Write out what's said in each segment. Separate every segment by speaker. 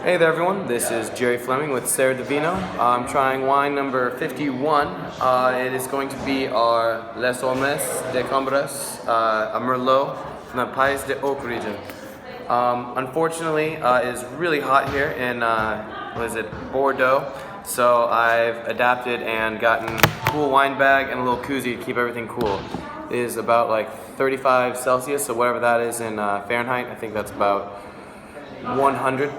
Speaker 1: Hey there everyone, this is Jerry Fleming with Sarah Divino. I'm trying wine number 51. It is going to be our Ormes de Cambras, a Merlot from the Pays de Oak region. Unfortunately, it is really hot here in, Bordeaux, so I've adapted and gotten a cool wine bag and a little koozie to keep everything cool. It is about like 35 Celsius, so whatever that is in Fahrenheit, I think that's about 100.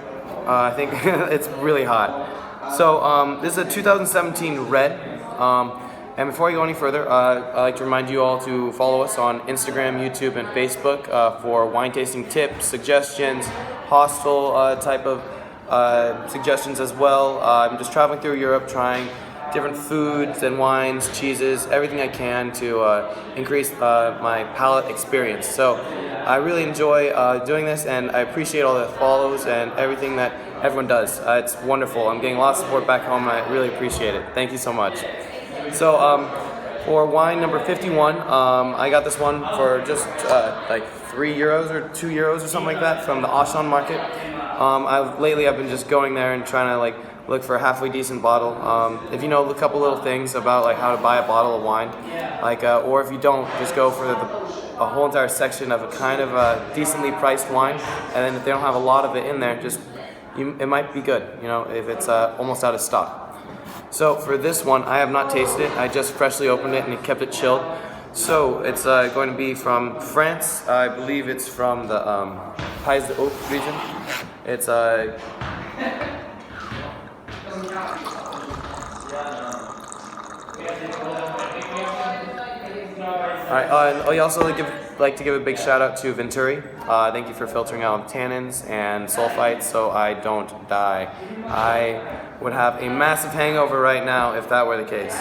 Speaker 1: I think it's really hot. So this is a 2017 red. And before I go any further, I'd like to remind you all to follow us on Instagram, YouTube, and Facebook for wine tasting tips, suggestions, hostel type of suggestions as well. I'm just traveling through Europe trying different foods and wines, cheeses, everything I can to increase my palate experience. So I really enjoy doing this, and I appreciate all the follows and everything that everyone does. It's wonderful. I'm getting a lot of support back home, and I really appreciate it. Thank you so much. So for wine number 51, I got this one for just like €3 or €2 or something like that from the Auchan market. Lately I've been just going there and trying to look for a halfway decent bottle. If you know a couple little things about how to buy a bottle of wine, or if you don't, just go for a whole entire section of a kind of a decently priced wine, and then if they don't have a lot of it in there, it might be good, if it's almost out of stock. So for this one, I have not tasted it. I just freshly opened it and kept it chilled. So it's going to be from France. I believe it's from the Pays de Oak region. It's Alright, I also like to give a big shout out to Venturi. Thank you for filtering out tannins and sulfites so I don't die. I would have a massive hangover right now if that were the case.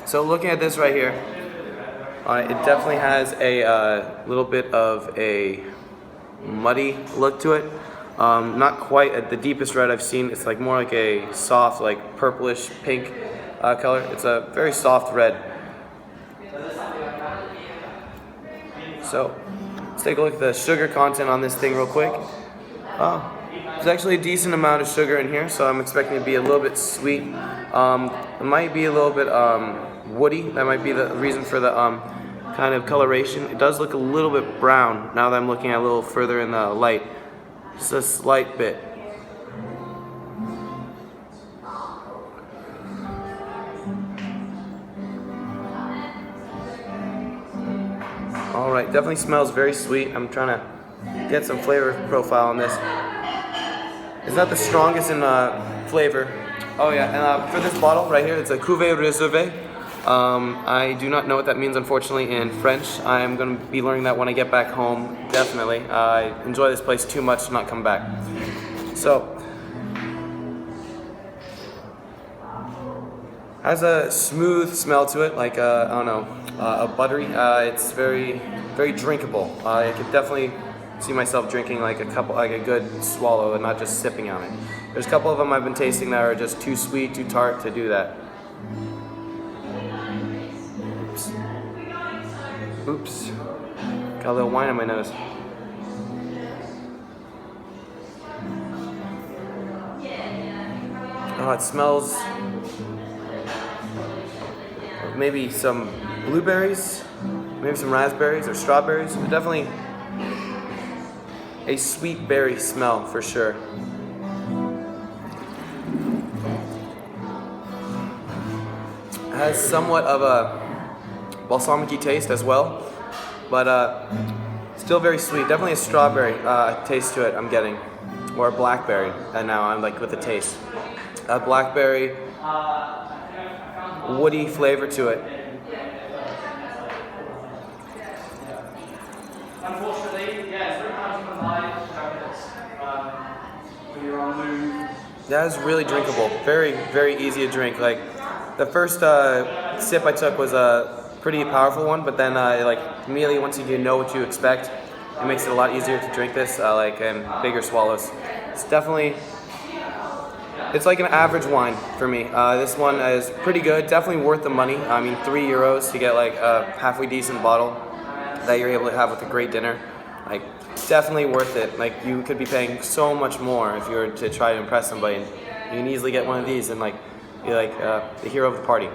Speaker 1: So looking at this right here, it definitely has a little bit of a muddy look to it. Not quite at the deepest red I've seen. It's more like a soft, purplish pink color. It's a very soft red. So let's take a look at the sugar content on this thing real quick. There's actually a decent amount of sugar in here, so I'm expecting it to be a little bit sweet. It might be a little bit woody. That might be the reason for the kind of coloration. It does look a little bit brown now that I'm looking at a little further in the light. Just a slight bit. Alright, definitely smells very sweet. I'm trying to get some flavor profile on this. It's not the strongest in flavor. Oh yeah, and for this bottle right here, it's a Cuvée Réservé. I do not know what that means, unfortunately, in French. I'm going to be learning that when I get back home, definitely. I enjoy this place too much to not come back. So, has a smooth smell to it, I don't know, a buttery. It's very, very drinkable. I could definitely see myself drinking a good swallow and not just sipping on it. There's a couple of them I've been tasting that are just too sweet, too tart to do that. Oops. Got a little wine on my nose. Oh, it smells maybe some blueberries, maybe some raspberries or strawberries. But definitely a sweet berry smell for sure. It has somewhat of a balsamic-y taste as well, but still very sweet. Definitely a strawberry taste to it I'm getting, or a blackberry, and now I'm with the taste. A blackberry, woody flavor to it.
Speaker 2: Unfortunately, yeah, it's very hard to combine when you're on the move.
Speaker 1: That is really drinkable. Very, very easy to drink. The first sip I took was a pretty powerful one, but then immediately once you know what you expect, it makes it a lot easier to drink this in bigger swallows. It's like an average wine for me. This one is pretty good, definitely worth the money. I mean, €3 to get a halfway decent bottle that you're able to have with a great dinner. definitely worth it. Like, you could be paying so much more if you were to try to impress somebody. And you can easily get one of these and like you're like the hero of the party.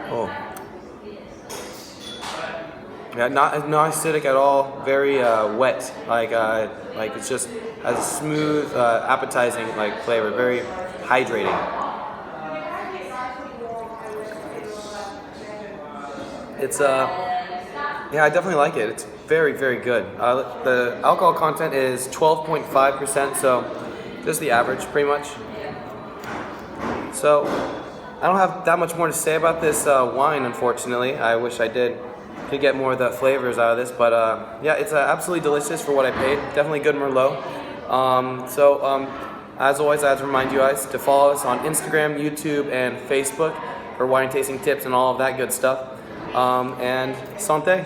Speaker 1: Oh. Yeah, not acidic at all. Very wet. Like it's just has a smooth, appetizing like flavor. Very hydrating. It's yeah, I definitely like it. It's very, very good. The alcohol content is 12.5%, so just the average, pretty much. So I don't have that much more to say about this wine, unfortunately. I wish I did. Could get more of the flavors out of this, but yeah, it's absolutely delicious for what I paid. Definitely good Merlot. As always, I have to remind you guys to follow us on Instagram, YouTube, and Facebook for wine tasting tips and all of that good stuff. And Sante.